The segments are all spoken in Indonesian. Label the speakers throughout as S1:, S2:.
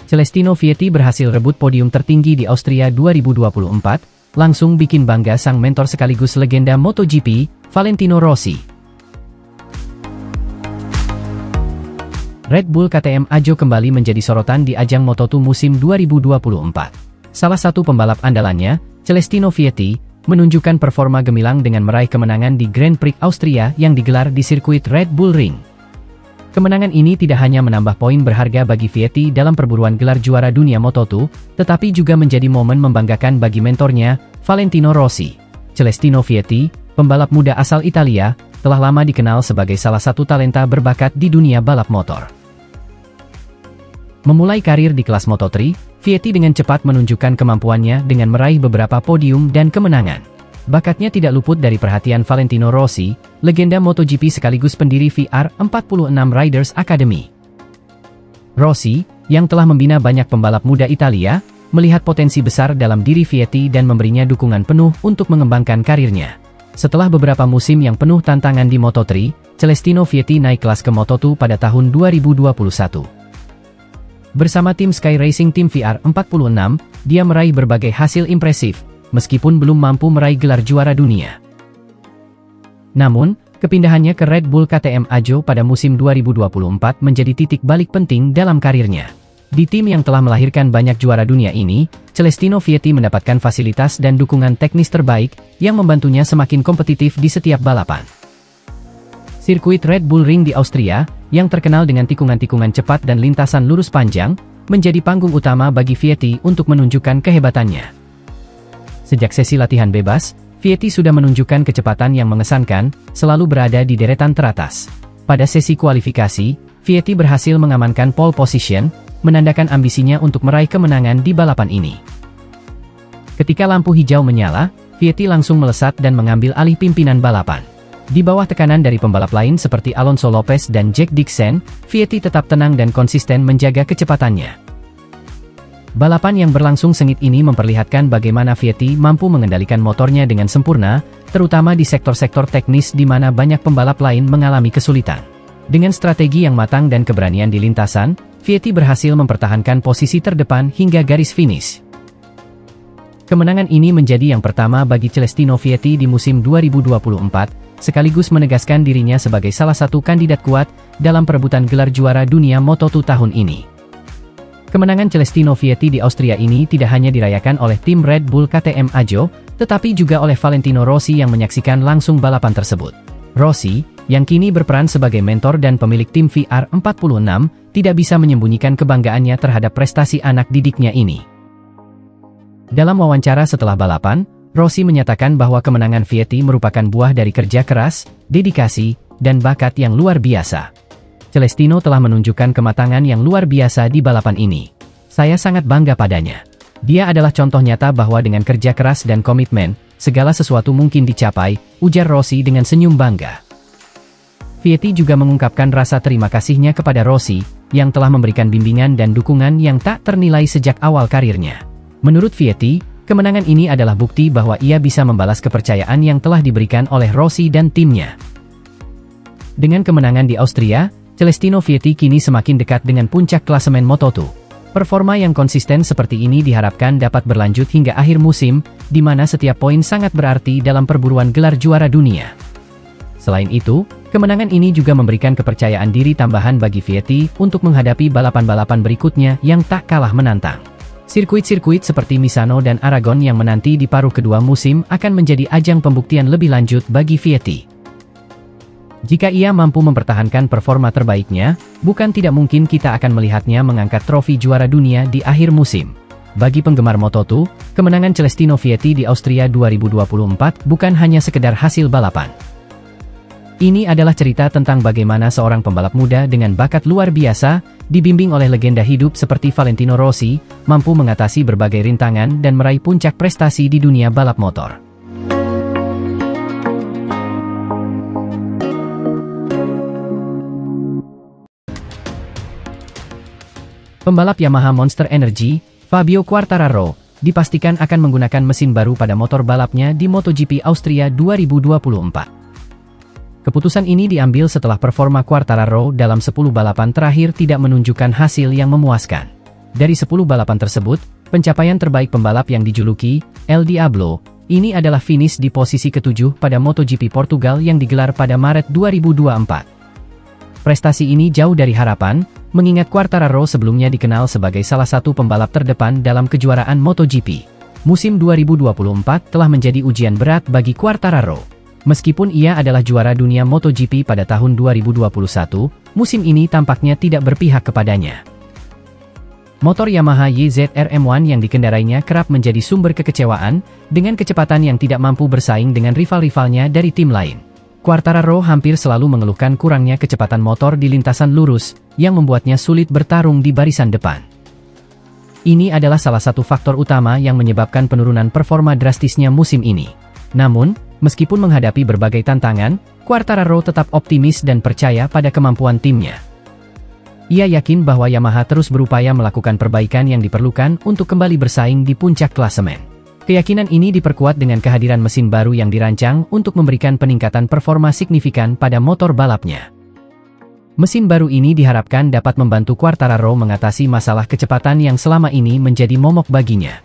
S1: Celestino Vietti berhasil rebut podium tertinggi di Austria 2024, langsung bikin bangga sang mentor sekaligus legenda MotoGP, Valentino Rossi. Red Bull KTM Ajo kembali menjadi sorotan di ajang Moto2 musim 2024. Salah satu pembalap andalannya, Celestino Vietti, menunjukkan performa gemilang dengan meraih kemenangan di Grand Prix Austria yang digelar di sirkuit Red Bull Ring. Kemenangan ini tidak hanya menambah poin berharga bagi Vietti dalam perburuan gelar juara dunia Moto2, tetapi juga menjadi momen membanggakan bagi mentornya, Valentino Rossi. Celestino Vietti, pembalap muda asal Italia, telah lama dikenal sebagai salah satu talenta berbakat di dunia balap motor. Memulai karir di kelas Moto3, Vietti dengan cepat menunjukkan kemampuannya dengan meraih beberapa podium dan kemenangan. Bakatnya tidak luput dari perhatian Valentino Rossi, legenda MotoGP sekaligus pendiri VR46 Riders Academy. Rossi, yang telah membina banyak pembalap muda Italia, melihat potensi besar dalam diri Vietti dan memberinya dukungan penuh untuk mengembangkan karirnya. Setelah beberapa musim yang penuh tantangan di Moto3, Celestino Vietti naik kelas ke Moto2 pada tahun 2021. Bersama tim Sky Racing Team VR46, dia meraih berbagai hasil impresif, meskipun belum mampu meraih gelar juara dunia. Namun, kepindahannya ke Red Bull KTM Ajo pada musim 2024 menjadi titik balik penting dalam karirnya. Di tim yang telah melahirkan banyak juara dunia ini, Celestino Vietti mendapatkan fasilitas dan dukungan teknis terbaik yang membantunya semakin kompetitif di setiap balapan. Sirkuit Red Bull Ring di Austria, yang terkenal dengan tikungan-tikungan cepat dan lintasan lurus panjang, menjadi panggung utama bagi Vietti untuk menunjukkan kehebatannya. Sejak sesi latihan bebas, Vietti sudah menunjukkan kecepatan yang mengesankan, selalu berada di deretan teratas. Pada sesi kualifikasi, Vietti berhasil mengamankan pole position, menandakan ambisinya untuk meraih kemenangan di balapan ini. Ketika lampu hijau menyala, Vietti langsung melesat dan mengambil alih pimpinan balapan. Di bawah tekanan dari pembalap lain seperti Alonso Lopez dan Jack Dixon, Vietti tetap tenang dan konsisten menjaga kecepatannya. Balapan yang berlangsung sengit ini memperlihatkan bagaimana Vietti mampu mengendalikan motornya dengan sempurna, terutama di sektor-sektor teknis di mana banyak pembalap lain mengalami kesulitan. Dengan strategi yang matang dan keberanian di lintasan, Vietti berhasil mempertahankan posisi terdepan hingga garis finish. Kemenangan ini menjadi yang pertama bagi Celestino Vietti di musim 2024, sekaligus menegaskan dirinya sebagai salah satu kandidat kuat dalam perebutan gelar juara dunia Moto2 tahun ini. Kemenangan Celestino Vietti di Austria ini tidak hanya dirayakan oleh tim Red Bull KTM Ajo, tetapi juga oleh Valentino Rossi yang menyaksikan langsung balapan tersebut. Rossi, yang kini berperan sebagai mentor dan pemilik tim VR46, tidak bisa menyembunyikan kebanggaannya terhadap prestasi anak didiknya ini. Dalam wawancara setelah balapan, Rossi menyatakan bahwa kemenangan Vietti merupakan buah dari kerja keras, dedikasi, dan bakat yang luar biasa. Celestino telah menunjukkan kematangan yang luar biasa di balapan ini. Saya sangat bangga padanya. Dia adalah contoh nyata bahwa dengan kerja keras dan komitmen, segala sesuatu mungkin dicapai, ujar Rossi dengan senyum bangga. Vietti juga mengungkapkan rasa terima kasihnya kepada Rossi, yang telah memberikan bimbingan dan dukungan yang tak ternilai sejak awal karirnya. Menurut Vietti, kemenangan ini adalah bukti bahwa ia bisa membalas kepercayaan yang telah diberikan oleh Rossi dan timnya. Dengan kemenangan di Austria, Celestino Vietti kini semakin dekat dengan puncak klasemen Moto2. Performa yang konsisten seperti ini diharapkan dapat berlanjut hingga akhir musim, di mana setiap poin sangat berarti dalam perburuan gelar juara dunia. Selain itu, kemenangan ini juga memberikan kepercayaan diri tambahan bagi Vietti untuk menghadapi balapan-balapan berikutnya yang tak kalah menantang. Sirkuit-sirkuit seperti Misano dan Aragon yang menanti di paruh kedua musim akan menjadi ajang pembuktian lebih lanjut bagi Vietti. Jika ia mampu mempertahankan performa terbaiknya, bukan tidak mungkin kita akan melihatnya mengangkat trofi juara dunia di akhir musim. Bagi penggemar Moto2, kemenangan Celestino Vietti di Austria 2024 bukan hanya sekedar hasil balapan. Ini adalah cerita tentang bagaimana seorang pembalap muda dengan bakat luar biasa, dibimbing oleh legenda hidup seperti Valentino Rossi, mampu mengatasi berbagai rintangan dan meraih puncak prestasi di dunia balap motor. Pembalap Yamaha Monster Energy, Fabio Quartararo, dipastikan akan menggunakan mesin baru pada motor balapnya di MotoGP Austria 2024. Keputusan ini diambil setelah performa Quartararo dalam 10 balapan terakhir tidak menunjukkan hasil yang memuaskan. Dari 10 balapan tersebut, pencapaian terbaik pembalap yang dijuluki El Diablo, ini adalah finish di posisi ke-7 pada MotoGP Portugal yang digelar pada Maret 2024. Prestasi ini jauh dari harapan, mengingat Quartararo sebelumnya dikenal sebagai salah satu pembalap terdepan dalam kejuaraan MotoGP. Musim 2024 telah menjadi ujian berat bagi Quartararo. Meskipun ia adalah juara dunia MotoGP pada tahun 2021, musim ini tampaknya tidak berpihak kepadanya. Motor Yamaha YZR M1 yang dikendarainya kerap menjadi sumber kekecewaan, dengan kecepatan yang tidak mampu bersaing dengan rival-rivalnya dari tim lain. Quartararo hampir selalu mengeluhkan kurangnya kecepatan motor di lintasan lurus, yang membuatnya sulit bertarung di barisan depan. Ini adalah salah satu faktor utama yang menyebabkan penurunan performa drastisnya musim ini. Namun, meskipun menghadapi berbagai tantangan, Quartararo tetap optimis dan percaya pada kemampuan timnya. Ia yakin bahwa Yamaha terus berupaya melakukan perbaikan yang diperlukan untuk kembali bersaing di puncak klasemen. Keyakinan ini diperkuat dengan kehadiran mesin baru yang dirancang untuk memberikan peningkatan performa signifikan pada motor balapnya. Mesin baru ini diharapkan dapat membantu Quartararo mengatasi masalah kecepatan yang selama ini menjadi momok baginya.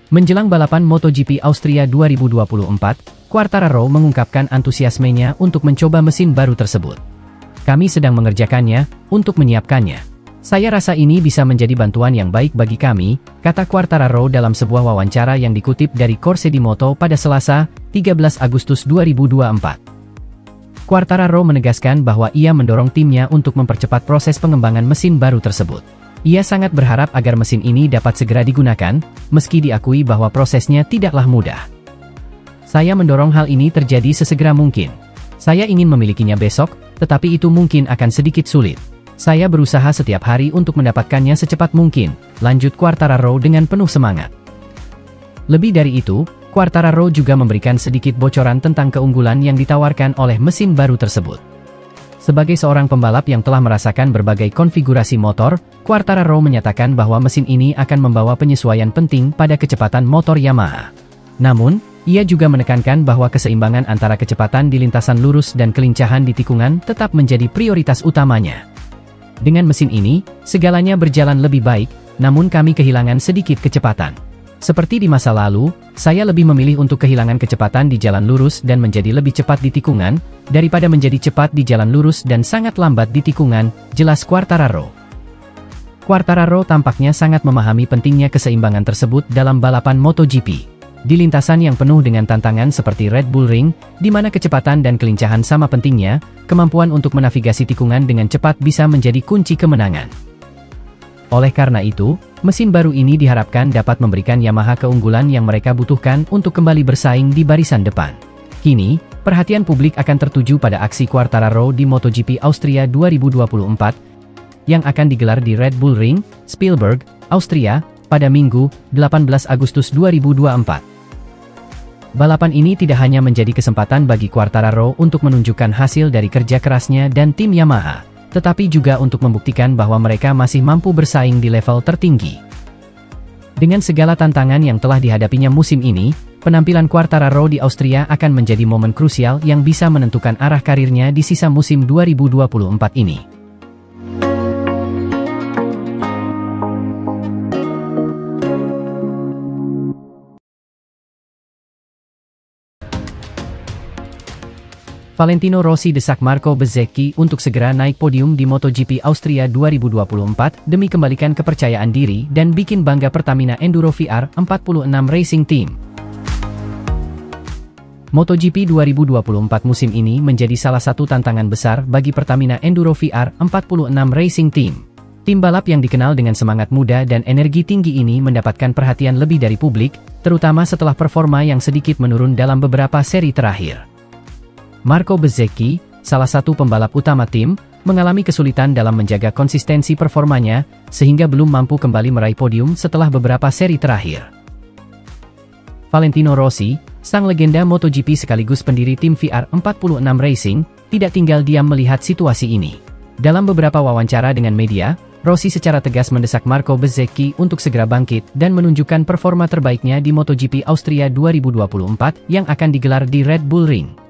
S1: Menjelang balapan MotoGP Austria 2024, Quartararo mengungkapkan antusiasmenya untuk mencoba mesin baru tersebut. Kami sedang mengerjakannya, untuk menyiapkannya. Saya rasa ini bisa menjadi bantuan yang baik bagi kami, kata Quartararo dalam sebuah wawancara yang dikutip dari Corse di Moto pada Selasa, 13 Agustus 2024. Quartararo menegaskan bahwa ia mendorong timnya untuk mempercepat proses pengembangan mesin baru tersebut. Ia sangat berharap agar mesin ini dapat segera digunakan, meski diakui bahwa prosesnya tidaklah mudah. Saya mendorong hal ini terjadi sesegera mungkin. Saya ingin memilikinya besok, tetapi itu mungkin akan sedikit sulit. Saya berusaha setiap hari untuk mendapatkannya secepat mungkin, lanjut Quartararo dengan penuh semangat. Lebih dari itu, Quartararo juga memberikan sedikit bocoran tentang keunggulan yang ditawarkan oleh mesin baru tersebut. Sebagai seorang pembalap yang telah merasakan berbagai konfigurasi motor, Quartararo menyatakan bahwa mesin ini akan membawa penyesuaian penting pada kecepatan motor Yamaha. Namun, ia juga menekankan bahwa keseimbangan antara kecepatan di lintasan lurus dan kelincahan di tikungan tetap menjadi prioritas utamanya. Dengan mesin ini, segalanya berjalan lebih baik, namun kami kehilangan sedikit kecepatan. Seperti di masa lalu, saya lebih memilih untuk kehilangan kecepatan di jalan lurus dan menjadi lebih cepat di tikungan, daripada menjadi cepat di jalan lurus dan sangat lambat di tikungan, jelas Quartararo. Quartararo tampaknya sangat memahami pentingnya keseimbangan tersebut dalam balapan MotoGP. Di lintasan yang penuh dengan tantangan seperti Red Bull Ring, di mana kecepatan dan kelincahan sama pentingnya, kemampuan untuk menavigasi tikungan dengan cepat bisa menjadi kunci kemenangan. Oleh karena itu, mesin baru ini diharapkan dapat memberikan Yamaha keunggulan yang mereka butuhkan untuk kembali bersaing di barisan depan. Kini, perhatian publik akan tertuju pada aksi Quartararo di MotoGP Austria 2024, yang akan digelar di Red Bull Ring, Spielberg, Austria, pada Minggu, 18 Agustus 2024. Balapan ini tidak hanya menjadi kesempatan bagi Quartararo untuk menunjukkan hasil dari kerja kerasnya dan tim Yamaha, tetapi juga untuk membuktikan bahwa mereka masih mampu bersaing di level tertinggi. Dengan segala tantangan yang telah dihadapinya musim ini, penampilan Quartararo di Austria akan menjadi momen krusial yang bisa menentukan arah karirnya di sisa musim 2024 ini. Valentino Rossi desak Marco Bezzecchi untuk segera naik podium di MotoGP Austria 2024 demi kembalikan kepercayaan diri dan bikin bangga Pertamina Enduro VR 46 Racing Team. MotoGP 2024 musim ini menjadi salah satu tantangan besar bagi Pertamina Enduro VR 46 Racing Team. Tim balap yang dikenal dengan semangat muda dan energi tinggi ini mendapatkan perhatian lebih dari publik, terutama setelah performa yang sedikit menurun dalam beberapa seri terakhir. Marco Bezzecchi, salah satu pembalap utama tim, mengalami kesulitan dalam menjaga konsistensi performanya, sehingga belum mampu kembali meraih podium setelah beberapa seri terakhir. Valentino Rossi, sang legenda MotoGP sekaligus pendiri tim VR46 Racing, tidak tinggal diam melihat situasi ini. Dalam beberapa wawancara dengan media, Rossi secara tegas mendesak Marco Bezzecchi untuk segera bangkit dan menunjukkan performa terbaiknya di MotoGP Austria 2024 yang akan digelar di Red Bull Ring.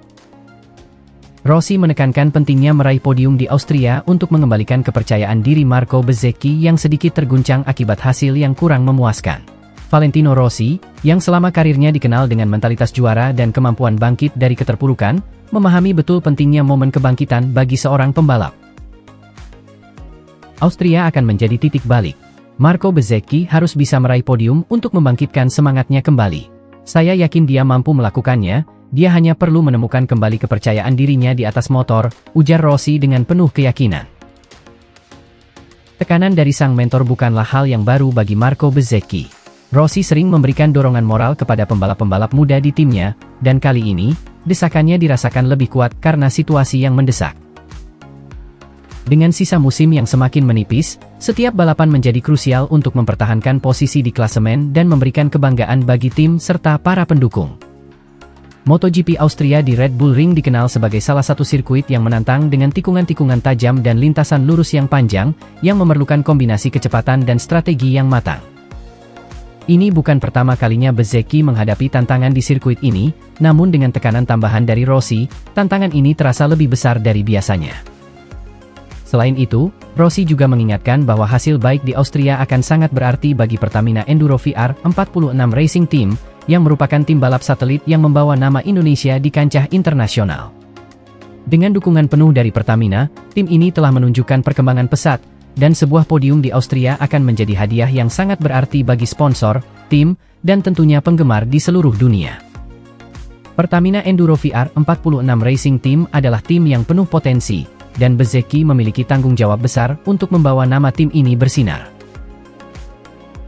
S1: Rossi menekankan pentingnya meraih podium di Austria untuk mengembalikan kepercayaan diri Marco Bezzecchi yang sedikit terguncang akibat hasil yang kurang memuaskan. Valentino Rossi, yang selama karirnya dikenal dengan mentalitas juara dan kemampuan bangkit dari keterpurukan, memahami betul pentingnya momen kebangkitan bagi seorang pembalap. Austria akan menjadi titik balik. Marco Bezzecchi harus bisa meraih podium untuk membangkitkan semangatnya kembali. Saya yakin dia mampu melakukannya, dia hanya perlu menemukan kembali kepercayaan dirinya di atas motor, ujar Rossi dengan penuh keyakinan. Tekanan dari sang mentor bukanlah hal yang baru bagi Marco Bezzecchi. Rossi sering memberikan dorongan moral kepada pembalap-pembalap muda di timnya, dan kali ini, desakannya dirasakan lebih kuat karena situasi yang mendesak. Dengan sisa musim yang semakin menipis, setiap balapan menjadi krusial untuk mempertahankan posisi di klasemen dan memberikan kebanggaan bagi tim serta para pendukung. MotoGP Austria di Red Bull Ring dikenal sebagai salah satu sirkuit yang menantang dengan tikungan-tikungan tajam dan lintasan lurus yang panjang, yang memerlukan kombinasi kecepatan dan strategi yang matang. Ini bukan pertama kalinya Bezzecchi menghadapi tantangan di sirkuit ini, namun dengan tekanan tambahan dari Rossi, tantangan ini terasa lebih besar dari biasanya. Selain itu, Rossi juga mengingatkan bahwa hasil baik di Austria akan sangat berarti bagi Pertamina Enduro VR46 Racing Team, yang merupakan tim balap satelit yang membawa nama Indonesia di kancah internasional. Dengan dukungan penuh dari Pertamina, tim ini telah menunjukkan perkembangan pesat, dan sebuah podium di Austria akan menjadi hadiah yang sangat berarti bagi sponsor, tim, dan tentunya penggemar di seluruh dunia. Pertamina Enduro VR46 Racing Team adalah tim yang penuh potensi, dan Bezzecchi memiliki tanggung jawab besar untuk membawa nama tim ini bersinar.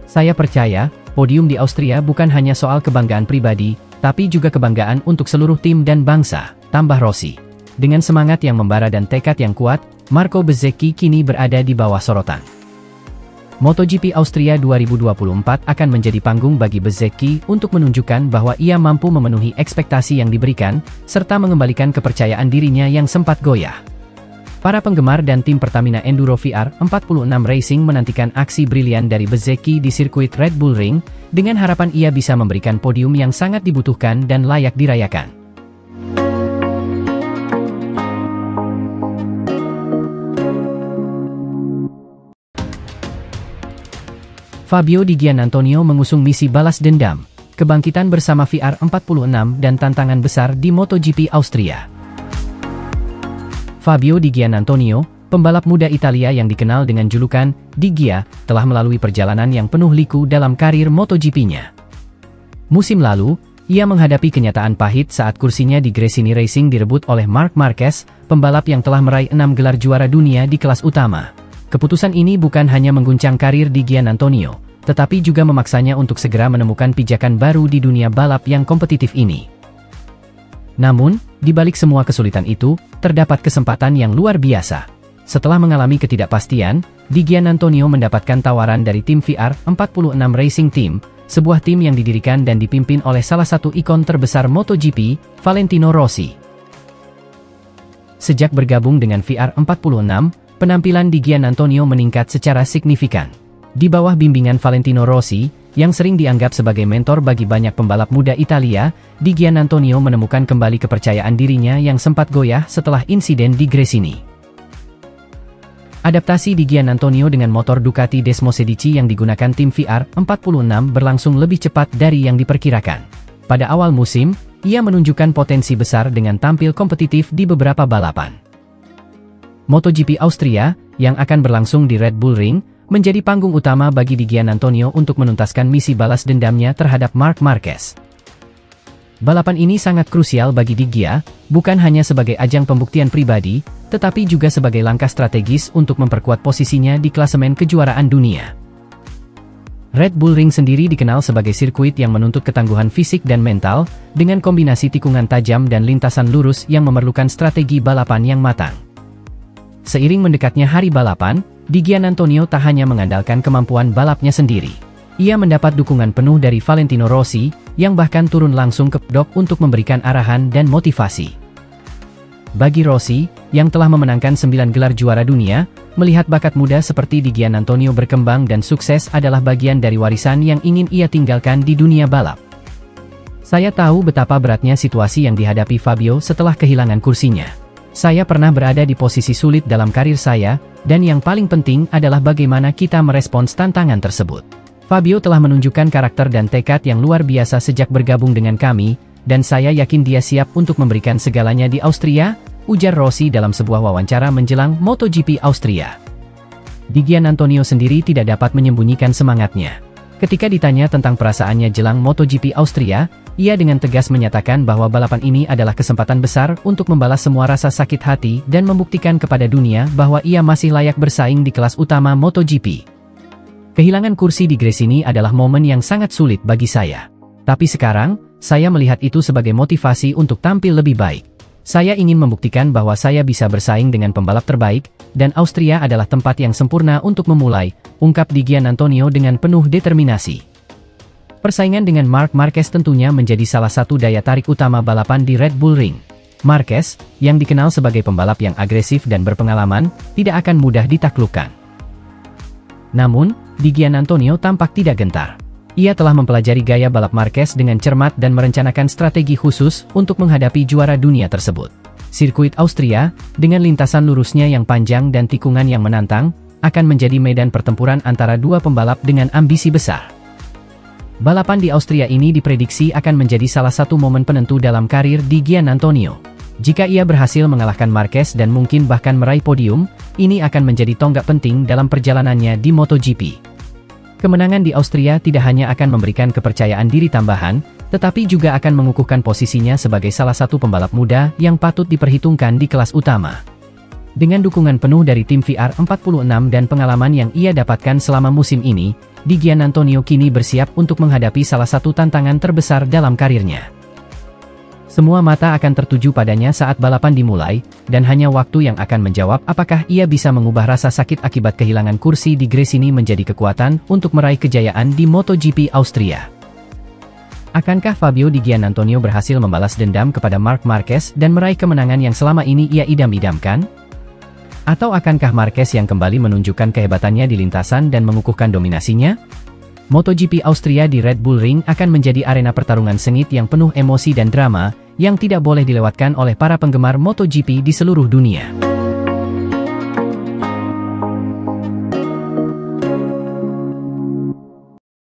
S1: Saya percaya, podium di Austria bukan hanya soal kebanggaan pribadi, tapi juga kebanggaan untuk seluruh tim dan bangsa, tambah Rossi. Dengan semangat yang membara dan tekad yang kuat, Marco Bezzecchi kini berada di bawah sorotan. MotoGP Austria 2024 akan menjadi panggung bagi Bezzecchi untuk menunjukkan bahwa ia mampu memenuhi ekspektasi yang diberikan, serta mengembalikan kepercayaan dirinya yang sempat goyah. Para penggemar dan tim Pertamina Enduro VR46 Racing menantikan aksi brilian dari Bezzecchi di sirkuit Red Bull Ring, dengan harapan ia bisa memberikan podium yang sangat dibutuhkan dan layak dirayakan. Fabio Di Giannantonio mengusung misi balas dendam, kebangkitan bersama VR46 dan tantangan besar di MotoGP Austria. Fabio Di Giannantonio, pembalap muda Italia yang dikenal dengan julukan Di Gia, telah melalui perjalanan yang penuh liku dalam karir MotoGP-nya. Musim lalu, ia menghadapi kenyataan pahit saat kursinya di Gresini Racing direbut oleh Marc Marquez, pembalap yang telah meraih 6 gelar juara dunia di kelas utama. Keputusan ini bukan hanya mengguncang karir Di Giannantonio, tetapi juga memaksanya untuk segera menemukan pijakan baru di dunia balap yang kompetitif ini. Namun, di balik semua kesulitan itu, terdapat kesempatan yang luar biasa. Setelah mengalami ketidakpastian, Di Giannantonio mendapatkan tawaran dari tim VR46 Racing Team, sebuah tim yang didirikan dan dipimpin oleh salah satu ikon terbesar MotoGP, Valentino Rossi. Sejak bergabung dengan VR46, penampilan Di Giannantonio meningkat secara signifikan. Di bawah bimbingan Valentino Rossi, yang sering dianggap sebagai mentor bagi banyak pembalap muda Italia, Di Giannantonio menemukan kembali kepercayaan dirinya yang sempat goyah setelah insiden di Gresini. Adaptasi Di Giannantonio dengan motor Ducati Desmo 16 yang digunakan tim VR46 berlangsung lebih cepat dari yang diperkirakan. Pada awal musim, ia menunjukkan potensi besar dengan tampil kompetitif di beberapa balapan. MotoGP Austria, yang akan berlangsung di Red Bull Ring, menjadi panggung utama bagi Di Giannantonio untuk menuntaskan misi balas dendamnya terhadap Marc Marquez. Balapan ini sangat krusial bagi Di Gia, bukan hanya sebagai ajang pembuktian pribadi, tetapi juga sebagai langkah strategis untuk memperkuat posisinya di klasemen kejuaraan dunia. Red Bull Ring sendiri dikenal sebagai sirkuit yang menuntut ketangguhan fisik dan mental, dengan kombinasi tikungan tajam dan lintasan lurus yang memerlukan strategi balapan yang matang. Seiring mendekatnya hari balapan, Di Giannantonio tak hanya mengandalkan kemampuan balapnya sendiri. Ia mendapat dukungan penuh dari Valentino Rossi, yang bahkan turun langsung ke paddock untuk memberikan arahan dan motivasi. Bagi Rossi, yang telah memenangkan 9 gelar juara dunia, melihat bakat muda seperti Di Giannantonio berkembang dan sukses adalah bagian dari warisan yang ingin ia tinggalkan di dunia balap. Saya tahu betapa beratnya situasi yang dihadapi Fabio setelah kehilangan kursinya. Saya pernah berada di posisi sulit dalam karir saya, dan yang paling penting adalah bagaimana kita merespons tantangan tersebut. Fabio telah menunjukkan karakter dan tekad yang luar biasa sejak bergabung dengan kami, dan saya yakin dia siap untuk memberikan segalanya di Austria, ujar Rossi dalam sebuah wawancara menjelang MotoGP Austria. Di Giannantonio sendiri tidak dapat menyembunyikan semangatnya. Ketika ditanya tentang perasaannya jelang MotoGP Austria, ia dengan tegas menyatakan bahwa balapan ini adalah kesempatan besar untuk membalas semua rasa sakit hati dan membuktikan kepada dunia bahwa ia masih layak bersaing di kelas utama MotoGP. Kehilangan kursi di Gresini adalah momen yang sangat sulit bagi saya. Tapi sekarang, saya melihat itu sebagai motivasi untuk tampil lebih baik. Saya ingin membuktikan bahwa saya bisa bersaing dengan pembalap terbaik, dan Austria adalah tempat yang sempurna untuk memulai, ungkap Di Giannantonio dengan penuh determinasi. Persaingan dengan Marc Marquez tentunya menjadi salah satu daya tarik utama balapan di Red Bull Ring. Marquez, yang dikenal sebagai pembalap yang agresif dan berpengalaman, tidak akan mudah ditaklukkan. Namun, Di Giannantonio tampak tidak gentar. Ia telah mempelajari gaya balap Marquez dengan cermat dan merencanakan strategi khusus untuk menghadapi juara dunia tersebut. Sirkuit Austria, dengan lintasan lurusnya yang panjang dan tikungan yang menantang, akan menjadi medan pertempuran antara dua pembalap dengan ambisi besar. Balapan di Austria ini diprediksi akan menjadi salah satu momen penentu dalam karir Di Giannantonio. Jika ia berhasil mengalahkan Marquez dan mungkin bahkan meraih podium, ini akan menjadi tonggak penting dalam perjalanannya di MotoGP. Kemenangan di Austria tidak hanya akan memberikan kepercayaan diri tambahan, tetapi juga akan mengukuhkan posisinya sebagai salah satu pembalap muda yang patut diperhitungkan di kelas utama. Dengan dukungan penuh dari tim VR46 dan pengalaman yang ia dapatkan selama musim ini, Di Giannantonio kini bersiap untuk menghadapi salah satu tantangan terbesar dalam karirnya. Semua mata akan tertuju padanya saat balapan dimulai, dan hanya waktu yang akan menjawab apakah ia bisa mengubah rasa sakit akibat kehilangan kursi di Gresini menjadi kekuatan untuk meraih kejayaan di MotoGP Austria. Akankah Fabio Di Giannantonio berhasil membalas dendam kepada Marc Marquez dan meraih kemenangan yang selama ini ia idam-idamkan? Atau akankah Marquez yang kembali menunjukkan kehebatannya di lintasan dan mengukuhkan dominasinya? MotoGP Austria di Red Bull Ring akan menjadi arena pertarungan sengit yang penuh emosi dan drama, yang tidak boleh dilewatkan oleh para penggemar MotoGP di seluruh dunia.